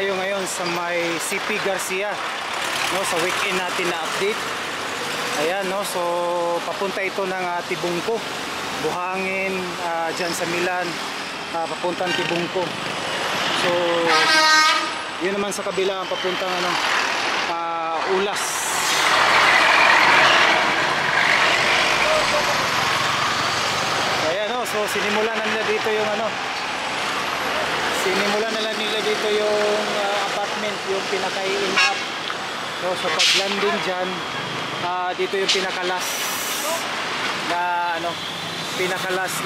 tayo ngayon sa may CP Garcia, no, sa weekend natin na update. Ayan, no, so papunta ito ng Tibungco, Buhangin, dyan sa Milan, papuntang Tibungco. So yun naman sa kabila papuntang Ulas. Ayan, no, so sinimulan na nila dito yung apartment, yung pinaka-in up. So pag landing dyan, dito yung pinakalas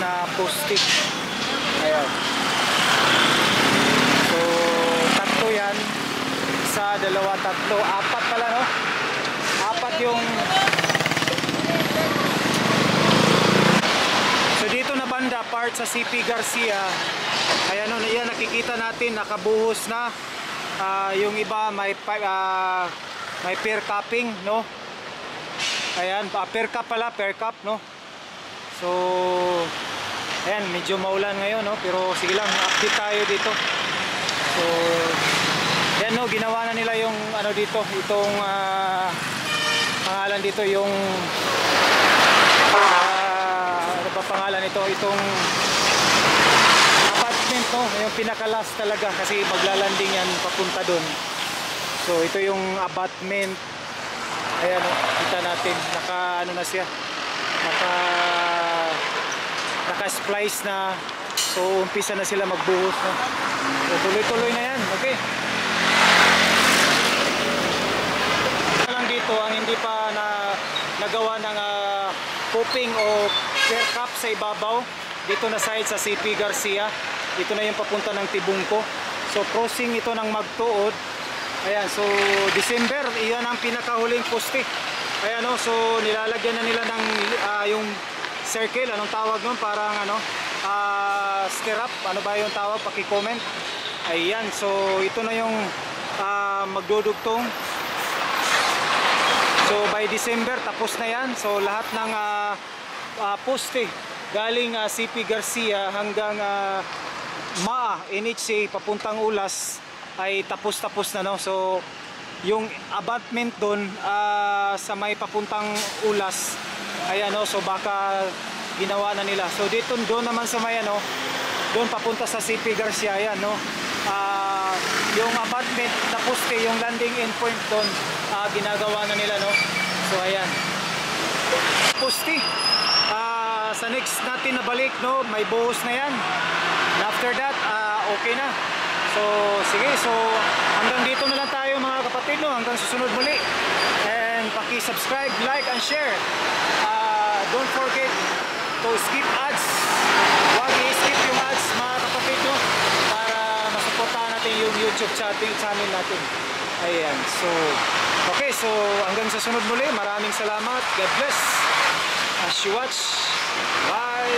na poste. Ayan. So tatlo yan, isa, dalawa, tatlo, apat pala, no? Apat yung. So dito na banda part sa CP Garcia. Ayan, no, yan nakikita natin nakabuhos na. Yung iba may pair cupping, no? Ayan, pair cup pala, pair cup, no? So ayan, medyo maulan ngayon, no? Pero sige lang, update tayo dito. So ayan, no, ginawa na nila yung dito, itong pangalan dito, yung ano ba pangalan ito, itong apartment, no? Yung pinakalas talaga kasi maglalanding yan papunta dun. So ito yung apartment. Ayan, no, kita natin na siya, naka-splice na. So umpisa na sila magbuhos, no? So tuloy-tuloy na yan. Okay, lang dito ang hindi pa nagawa ng coping o pair cup sa ibabaw dito na side sa CP Garcia. Dito na yung papunta ng Tibungco. So crossing ito ng Magtuod. Ayan, so December, iyan ang pinakahuling poste. Ayan, no, so nilalagyan na nila ng yung circle, anong tawag nun? Parang stirrup, ano ba yung tawag? Paki-comment. Ayan, so ito na yung magdudugtong. So by December tapos na yan. So lahat ng poste galing CP Garcia hanggang NHC papuntang Ulas ay tapos na, no? So yung abutment doon sa may papuntang Ulas, ayan, no, so baka ginawa na nila. So dito doon naman sa may doon papunta sa CP Garcia, ayan, no, yung abutment na poste, yung landing in point doon, ginagawa na nila, no. So ayan, poste. Sa next natin na balik, no, may buhos na yan. And after that, okay na. So sige, so hanggang dito na lang tayo mga kapatid, no, hanggang susunod muli. And paki-subscribe, like and share. Don't forget to skip ads. Huwag i-skip yung ads, mga kapatid, no, para masuportahan natin yung YouTube channel natin. Ayan, so okay, so hanggang sa sunod muli. Maraming salamat. God bless as you watch. Bye.